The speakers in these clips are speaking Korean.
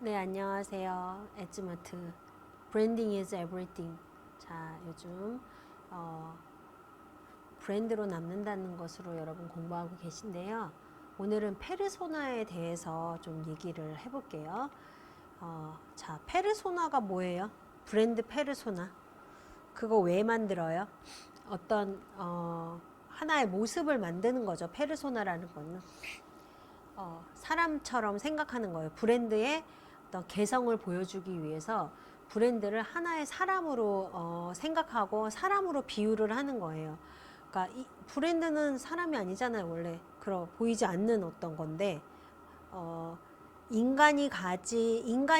네, 안녕하세요. 엣지마트 브랜딩 is everything. 자, 요즘 브랜드로 남는다는 것으로 여러분 공부하고 계신데요. 오늘은 페르소나에 대해서 좀 얘기를 해볼게요. 자, 페르소나가 뭐예요? 브랜드 페르소나. 그거 왜 만들어요? 어떤 하나의 모습을 만드는 거죠. 페르소나라는 거는 사람처럼 생각하는 거예요. 브랜드의 어떤 개성을 보여주기 위해서 브랜드를 하나의 사람으로 생각하고 사람으로 비유를 하는 거예요. 그러니까 이 브랜드는 사람이 아니잖아요. 원래 보이지 않는 어떤 건데 인간이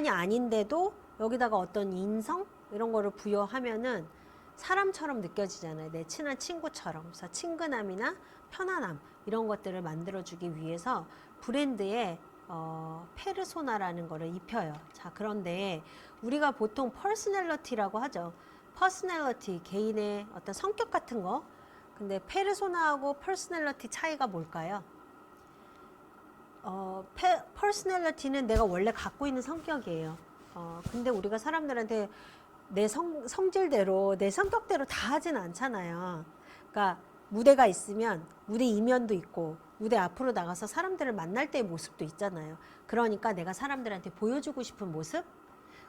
아닌데도 여기다가 어떤 인성 이런 거를 부여하면은 사람처럼 느껴지잖아요. 내 친한 친구처럼. 그래서 친근함이나 편안함 이런 것들을 만들어주기 위해서 브랜드에 페르소나라는 거를 입혀요. 자, 그런데 우리가 보통 퍼스널리티라고 하죠. 퍼스널리티, 개인의 어떤 성격 같은 거. 근데 페르소나하고 퍼스널리티 차이가 뭘까요? 퍼스널리티는 내가 원래 갖고 있는 성격이에요. 근데 우리가 사람들한테 내 성질대로, 내 성격대로 다 하진 않잖아요. 그러니까 무대가 있으면 무대 이면도 있고 무대 앞으로 나가서 사람들을 만날 때의 모습도 있잖아요. 그러니까 내가 사람들한테 보여주고 싶은 모습?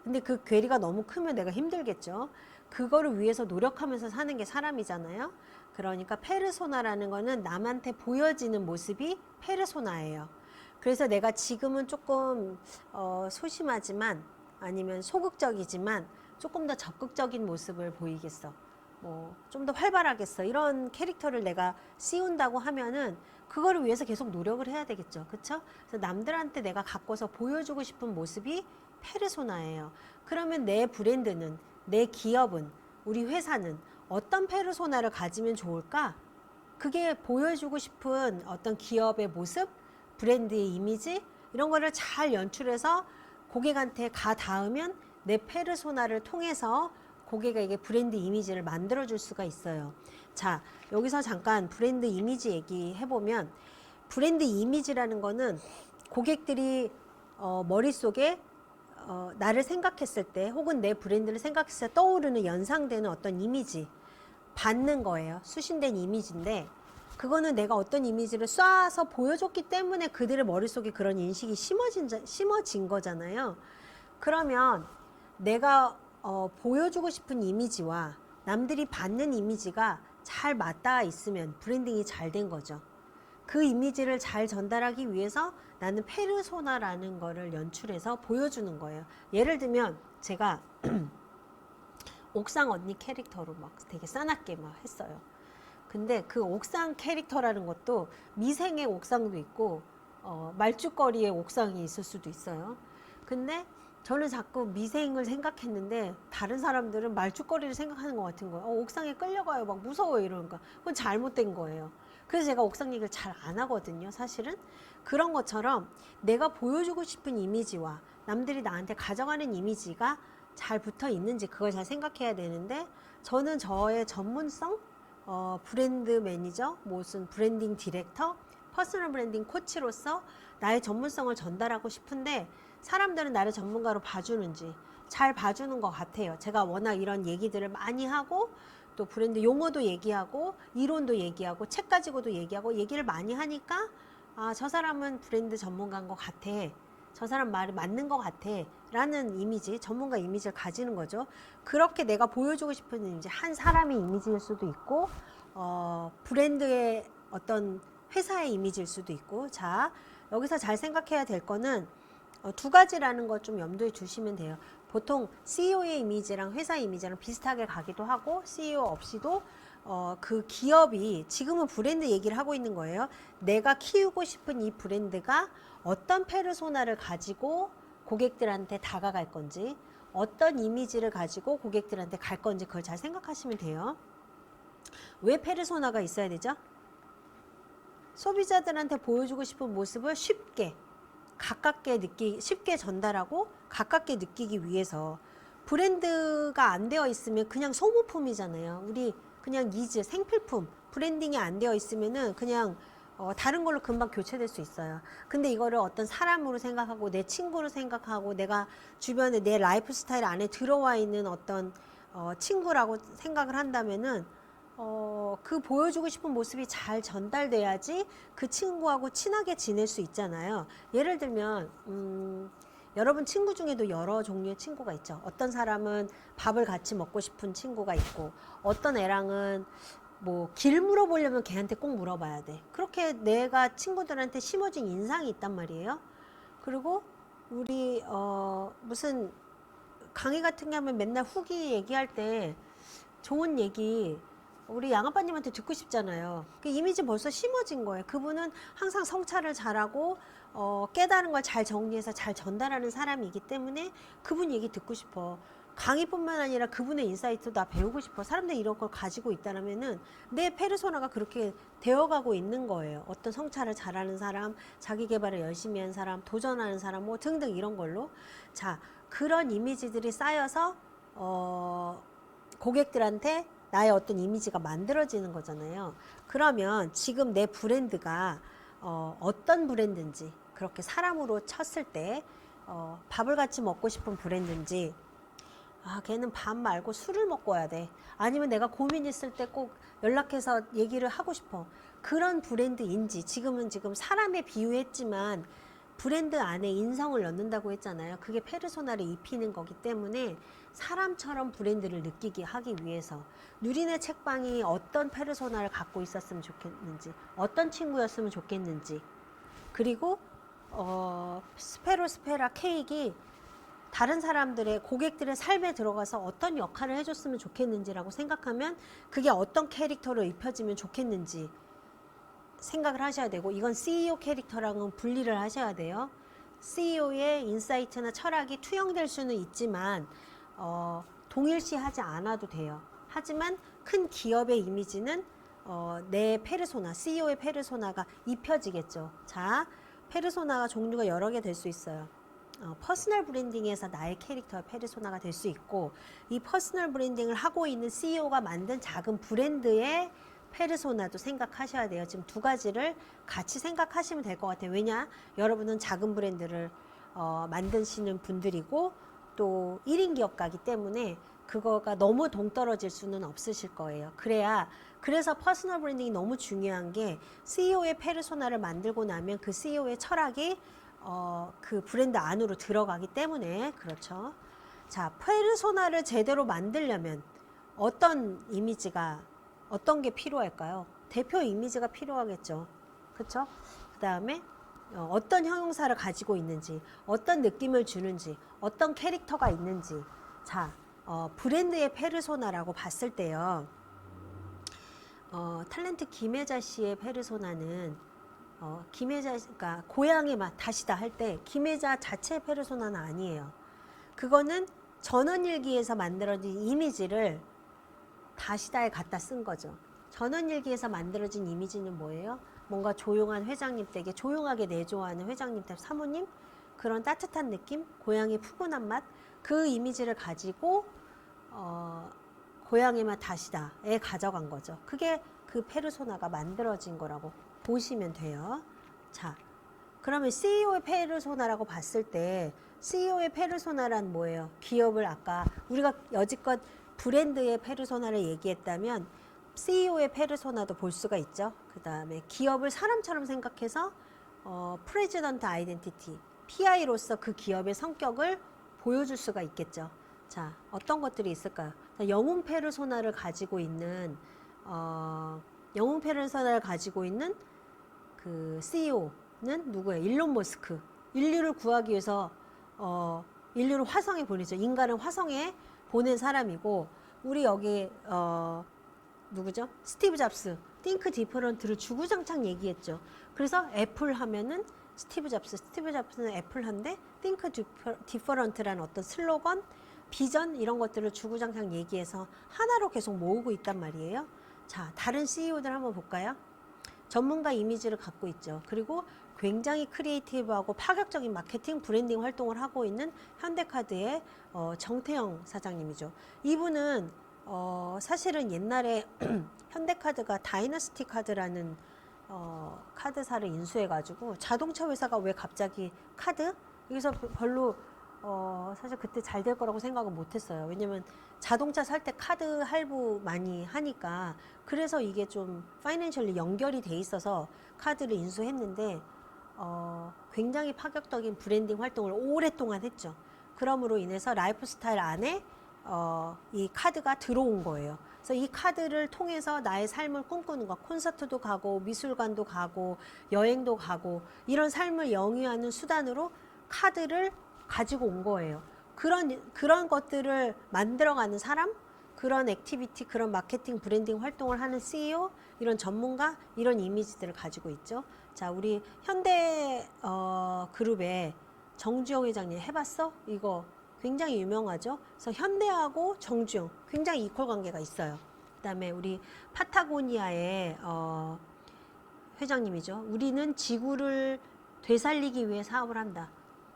근데 그 괴리가 너무 크면 내가 힘들겠죠. 그거를 위해서 노력하면서 사는 게 사람이잖아요. 그러니까 페르소나라는 거는 남한테 보여지는 모습이 페르소나예요. 그래서 내가 지금은 조금 소심하지만 아니면 소극적이지만 조금 더 적극적인 모습을 보이겠어. 뭐 좀 더 활발하겠어. 이런 캐릭터를 내가 씌운다고 하면은 그거를 위해서 계속 노력을 해야 되겠죠. 그쵸? 그래서 남들한테 내가 갖고서 보여주고 싶은 모습이 페르소나예요. 그러면 내 브랜드는, 내 기업은, 우리 회사는 어떤 페르소나를 가지면 좋을까? 그게 보여주고 싶은 어떤 기업의 모습, 브랜드의 이미지 이런 거를 잘 연출해서 고객한테 가 닿으면 내 페르소나를 통해서 고객에게 브랜드 이미지를 만들어 줄 수가 있어요. 자, 여기서 잠깐 브랜드 이미지 얘기해보면 브랜드 이미지라는 거는 고객들이 머릿속에 나를 생각했을 때 혹은 내 브랜드를 생각했을 때 떠오르는 연상되는 어떤 이미지 받는 거예요. 수신된 이미지인데 그거는 내가 어떤 이미지를 쏴서 보여줬기 때문에 그들의 머릿속에 그런 인식이 심어진 거잖아요. 그러면 내가 보여주고 싶은 이미지와 남들이 받는 이미지가 잘 맞닿아 있으면 브랜딩이 잘 된 거죠. 그 이미지를 잘 전달하기 위해서 나는 페르소나라는 거를 연출해서 보여주는 거예요. 예를 들면 제가 옥상 언니 캐릭터로 막 되게 싸납게 막 했어요. 근데 그 옥상 캐릭터라는 것도 미생의 옥상도 있고 말죽거리의 옥상이 있을 수도 있어요. 근데 저는 자꾸 미생을 생각했는데 다른 사람들은 말죽거리를 생각하는 것 같은 거예요. 옥상에 끌려가요. 막 무서워요. 이러니까. 그건 잘못된 거예요. 그래서 제가 옥상 얘기를 잘 안 하거든요. 사실은. 그런 것처럼 내가 보여주고 싶은 이미지와 남들이 나한테 가져가는 이미지가 잘 붙어 있는지 그걸 잘 생각해야 되는데 저는 저의 전문성 브랜드 매니저, 무슨 브랜딩 디렉터, 퍼스널 브랜딩 코치로서 나의 전문성을 전달하고 싶은데 사람들은 나를 전문가로 봐주는지 잘 봐주는 것 같아요. 제가 워낙 이런 얘기들을 많이 하고 또 브랜드 용어도 얘기하고 이론도 얘기하고 책 가지고도 얘기하고 얘기를 많이 하니까 저 사람은 브랜드 전문가인 것 같아. 저 사람 말이 맞는 것 같아. 라는 이미지, 전문가 이미지를 가지는 거죠. 그렇게 내가 보여주고 싶은 이제 한 사람의 이미지일 수도 있고, 브랜드의 어떤 회사의 이미지일 수도 있고, 자, 여기서 잘 생각해야 될 거는 두 가지라는 걸 좀 염두에 두시면 돼요. 보통 CEO의 이미지랑 회사 이미지랑 비슷하게 가기도 하고, CEO 없이도 그 기업이 지금은 브랜드 얘기를 하고 있는 거예요. 내가 키우고 싶은 이 브랜드가 어떤 페르소나를 가지고 고객들한테 다가갈 건지 어떤 이미지를 가지고 고객들한테 갈 건지 그걸 잘 생각하시면 돼요. 왜 페르소나가 있어야 되죠? 소비자들한테 보여주고 싶은 모습을 쉽게 쉽게 전달하고 가깝게 느끼기 위해서. 브랜드가 안 되어 있으면 그냥 소모품이잖아요. 우리 그냥 생필품 브랜딩이 안 되어 있으면은 그냥 다른 걸로 금방 교체될 수 있어요. 근데 이거를 어떤 사람으로 생각하고 내 친구로 생각하고 내가 주변에 내 라이프 스타일 안에 들어와 있는 어떤 친구라고 생각을 한다면은 그 보여주고 싶은 모습이 잘 전달돼야지 그 친구하고 친하게 지낼 수 있잖아요. 예를 들면 여러분 친구 중에도 여러 종류의 친구가 있죠. 어떤 사람은 밥을 같이 먹고 싶은 친구가 있고 어떤 애랑은 뭐 길 물어보려면 걔한테 꼭 물어봐야 돼. 그렇게 내가 친구들한테 심어진 인상이 있단 말이에요. 그리고 우리 무슨 강의 같은 게 하면 맨날 후기 얘기할 때 좋은 얘기 우리 양아빠님한테 듣고 싶잖아요. 그 이미지 벌써 심어진 거예요. 그분은 항상 성찰을 잘하고 깨달은 걸 잘 정리해서 잘 전달하는 사람이기 때문에 그분 얘기 듣고 싶어. 강의뿐만 아니라 그분의 인사이트도 나 배우고 싶어. 사람들이 이런 걸 가지고 있다면은 내 페르소나가 그렇게 되어가고 있는 거예요. 어떤 성찰을 잘하는 사람, 자기 개발을 열심히 하는 사람, 도전하는 사람, 뭐 등등 이런 걸로. 자, 그런 이미지들이 쌓여서 고객들한테 나의 어떤 이미지가 만들어지는 거잖아요. 그러면 지금 내 브랜드가 어떤 브랜드인지, 그렇게 사람으로 쳤을 때 밥을 같이 먹고 싶은 브랜드인지, 걔는 밥 말고 술을 먹고 와야 돼. 아니면 내가 고민 있을 때 꼭 연락해서 얘기를 하고 싶어. 그런 브랜드인지, 지금 사람에 비유했지만 브랜드 안에 인성을 넣는다고 했잖아요. 그게 페르소나를 입히는 거기 때문에 사람처럼 브랜드를 느끼게 하기 위해서 누리네 책방이 어떤 페르소나를 갖고 있었으면 좋겠는지, 어떤 친구였으면 좋겠는지, 그리고 스페로스페라 케이크 다른 사람들의 고객들의 삶에 들어가서 어떤 역할을 해줬으면 좋겠는지라고 생각하면 그게 어떤 캐릭터로 입혀지면 좋겠는지 생각을 하셔야 되고, 이건 CEO 캐릭터랑은 분리를 하셔야 돼요. CEO의 인사이트나 철학이 투영될 수는 있지만 동일시하지 않아도 돼요. 하지만 큰 기업의 이미지는 내 페르소나, CEO의 페르소나가 입혀지겠죠. 자, 페르소나가 종류가 여러 개 될 수 있어요. 퍼스널 브랜딩에서 나의 캐릭터의 페르소나가 될 수 있고, 이 퍼스널 브랜딩을 하고 있는 CEO가 만든 작은 브랜드의 페르소나도 생각하셔야 돼요. 지금 두 가지를 같이 생각하시면 될 것 같아요. 왜냐? 여러분은 작은 브랜드를 만드시는 분들이고 또 1인 기업가이기 때문에 그거가 너무 동떨어질 수는 없으실 거예요. 그래서 퍼스널 브랜딩이 너무 중요한 게 CEO의 페르소나를 만들고 나면 그 CEO의 철학이 그 브랜드 안으로 들어가기 때문에 그렇죠. 자, 페르소나를 제대로 만들려면 어떤 게 필요할까요? 대표 이미지가 필요하겠죠. 그렇죠? 그 다음에 어떤 형용사를 가지고 있는지, 어떤 느낌을 주는지, 어떤 캐릭터가 있는지. 자, 브랜드의 페르소나라고 봤을 때요. 탤런트 김혜자 씨의 페르소나는 그러니까 고향의 맛 다시다 할 때 김혜자 자체의 페르소나는 아니에요. 그거는 전원일기에서 만들어진 이미지를 다시다에 갖다 쓴 거죠. 전원일기에서 만들어진 이미지는 뭐예요? 뭔가 조용한 회장님 댁에 조용하게 내조하는 회장님 댁 사모님, 그런 따뜻한 느낌, 고향의 푸근한 맛, 그 이미지를 가지고 고향의 맛 다시다에 가져간 거죠. 그게 그 페르소나가 만들어진 거라고 보시면 돼요. 자, 그러면 CEO의 페르소나라고 봤을 때 CEO의 페르소나란 뭐예요? 기업을 아까 우리가 여지껏 브랜드의 페르소나를 얘기했다면 CEO의 페르소나도 볼 수가 있죠. 그 다음에 기업을 사람처럼 생각해서 프레지던트 아이덴티티, PI로서 그 기업의 성격을 보여줄 수가 있겠죠. 자, 어떤 것들이 있을까요? 영웅 페르소나를 가지고 있는 그 CEO는 누구예요? 일론 머스크. 인류를 구하기 위해서 인류를 화성에 보내죠. 인간을 화성에 보낸 사람이고, 우리 여기 누구죠? 스티브 잡스. 띵크 디퍼런트를 주구장창 얘기했죠. 그래서 애플 하면은 스티브 잡스는 애플한데 띵크 디퍼런트라는 어떤 슬로건, 비전 이런 것들을 주구장창 얘기해서 하나로 계속 모으고 있단 말이에요. 자, 다른 CEO들 한번 볼까요? 전문가 이미지를 갖고 있죠. 그리고 굉장히 크리에이티브하고 파격적인 마케팅, 브랜딩 활동을 하고 있는 현대카드의 정태영 사장님이죠. 이분은 사실은 옛날에 현대카드가 다이너스티 카드라는 카드사를 인수해가지고 자동차 회사가 왜 갑자기 카드? 여기서 별로 사실 그때 잘 될 거라고 생각은 못했어요. 왜냐면 자동차 살 때 카드 할부 많이 하니까 그래서 이게 좀 파이낸셜리 연결이 돼 있어서 카드를 인수했는데 굉장히 파격적인 브랜딩 활동을 오랫동안 했죠. 그러므로 인해서 라이프스타일 안에 이 카드가 들어온 거예요. 그래서 이 카드를 통해서 나의 삶을 꿈꾸는 것, 콘서트도 가고 미술관도 가고 여행도 가고 이런 삶을 영위하는 수단으로 카드를 가지고 온 거예요. 그런 것들을 만들어가는 사람, 그런 액티비티, 그런 마케팅, 브랜딩 활동을 하는 CEO, 이런 전문가, 이런 이미지들을 가지고 있죠. 자, 우리 현대 그룹의 정주영 회장님 해봤어? 이거 굉장히 유명하죠. 그래서 현대하고 정주영 굉장히 이퀄 관계가 있어요. 그다음에 우리 파타고니아의 회장님이죠. 우리는 지구를 되살리기 위해 사업을 한다.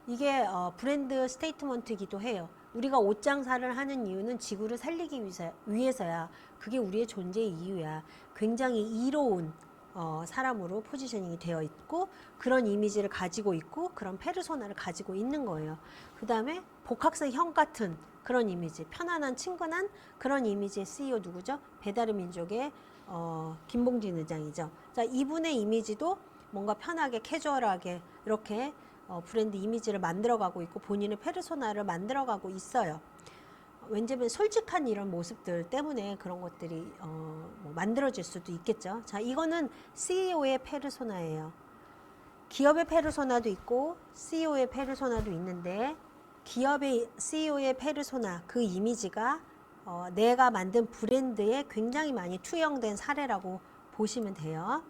이게 브랜드 스테이트먼트이기도 해요. 우리가 옷 장사를 하는 이유는 지구를 살리기 위해서야. 그게 우리의 존재의 이유야. 굉장히 이로운 사람으로 포지셔닝이 되어 있고 그런 이미지를 가지고 있고 그런 페르소나를 가지고 있는 거예요. 그 다음에 복학생 형 같은 그런 이미지, 편안한 친근한 그런 이미지의 CEO 누구죠? 배달의 민족의 김봉진 의장이죠. 자, 이분의 이미지도 뭔가 편하게 캐주얼하게 이렇게 브랜드 이미지를 만들어가고 있고 본인의 페르소나를 만들어가고 있어요. 왠지 솔직한 이런 모습들 때문에 그런 것들이 뭐 만들어질 수도 있겠죠. 자, 이거는 CEO의 페르소나예요. 기업의 페르소나도 있고 CEO의 페르소나도 있는데 기업의 CEO의 페르소나 그 이미지가 내가 만든 브랜드에 굉장히 많이 투영된 사례라고 보시면 돼요.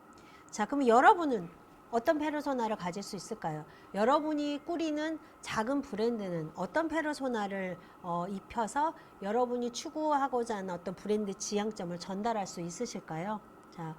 자, 그럼 여러분은 어떤 페르소나를 가질 수 있을까요? 여러분이 꾸리는 작은 브랜드는 어떤 페르소나를 입혀서 여러분이 추구하고자 하는 어떤 브랜드 지향점을 전달할 수 있으실까요? 자,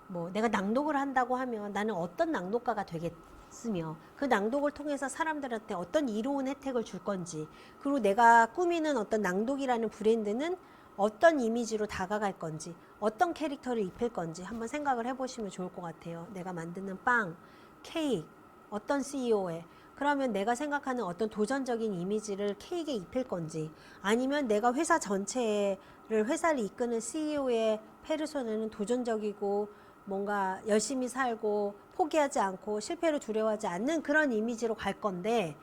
뭐 내가 낭독을 한다고 하면 나는 어떤 낭독가가 되겠으며 그 낭독을 통해서 사람들한테 어떤 이로운 혜택을 줄 건지, 그리고 내가 꾸미는 어떤 낭독이라는 브랜드는 어떤 이미지로 다가갈 건지, 어떤 캐릭터를 입힐 건지 한번 생각을 해보시면 좋을 것 같아요. 내가 만드는 빵, 케이크, 어떤 CEO의, 그러면 내가 생각하는 어떤 도전적인 이미지를 케이크에 입힐 건지, 아니면 내가 회사 전체를 회사를 이끄는 CEO의 페르소나는 도전적이고 뭔가 열심히 살고 포기하지 않고 실패를 두려워하지 않는 그런 이미지로 갈 건데,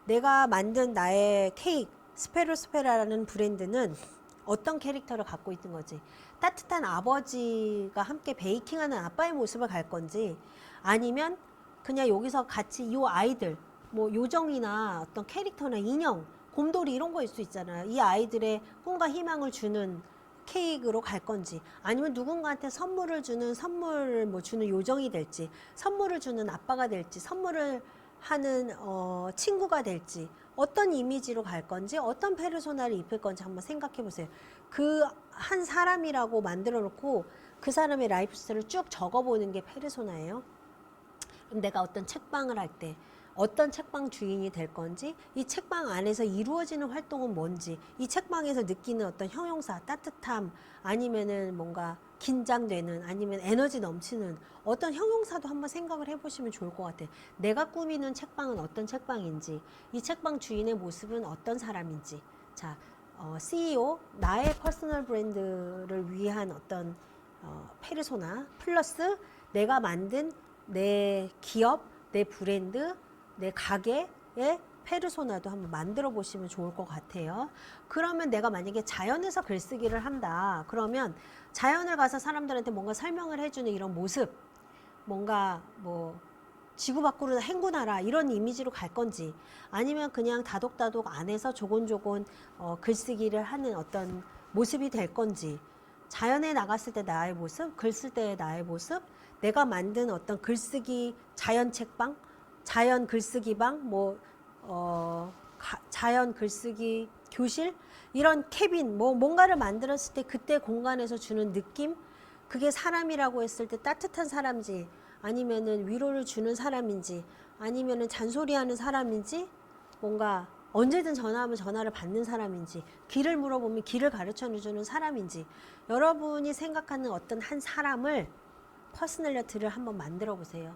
내가 만든 나의 케이크 스페로스페라라는 브랜드는 어떤 캐릭터를 갖고 있는 거지. 따뜻한 아버지가 함께 베이킹하는 아빠의 모습을 갈 건지, 아니면 그냥 여기서 같이 이 아이들 뭐 요정이나 어떤 캐릭터나 인형, 곰돌이 이런 거일 수 있잖아요. 이 아이들의 꿈과 희망을 주는 케이크로 갈 건지, 아니면 누군가한테 선물을 주는 요정이 될지, 선물을 주는 아빠가 될지, 선물을 하는 친구가 될지, 어떤 이미지로 갈 건지, 어떤 페르소나를 입힐 건지 한번 생각해 보세요. 그 한 사람이라고 만들어 놓고 그 사람의 라이프 스타일을 쭉 적어보는 게 페르소나예요. 그럼 내가 어떤 책방을 할 때 어떤 책방 주인이 될 건지, 이 책방 안에서 이루어지는 활동은 뭔지, 이 책방에서 느끼는 어떤 형용사, 따뜻함, 아니면은 뭔가 긴장되는, 아니면 에너지 넘치는 어떤 형용사도 한번 생각을 해보시면 좋을 것 같아요. 내가 꾸미는 책방은 어떤 책방인지, 이 책방 주인의 모습은 어떤 사람인지. 자, CEO, 나의 퍼스널 브랜드를 위한 어떤 페르소나 플러스 내가 만든 내 기업, 내 브랜드, 내 가게의 페르소나도 한번 만들어 보시면 좋을 것 같아요. 그러면 내가 만약에 자연에서 글쓰기를 한다. 그러면 자연을 가서 사람들한테 뭔가 설명을 해주는 이런 모습, 뭔가 뭐 지구 밖으로 행군하라 이런 이미지로 갈 건지, 아니면 그냥 다독다독 안에서 조곤조곤 글쓰기를 하는 어떤 모습이 될 건지, 자연에 나갔을 때 나의 모습, 글 쓸 때의 나의 모습, 내가 만든 어떤 글쓰기 자연 책방, 자연 글쓰기방, 자연 글쓰기 교실, 이런 캐빈, 뭔가를 만들었을 때 그때 공간에서 주는 느낌, 그게 사람이라고 했을 때 따뜻한 사람인지, 아니면은 위로를 주는 사람인지, 아니면은 잔소리하는 사람인지, 뭔가 언제든 전화하면 전화를 받는 사람인지, 길을 물어보면 길을 가르쳐 주는 사람인지, 여러분이 생각하는 어떤 한 사람을 퍼스널리티를 한번 만들어 보세요.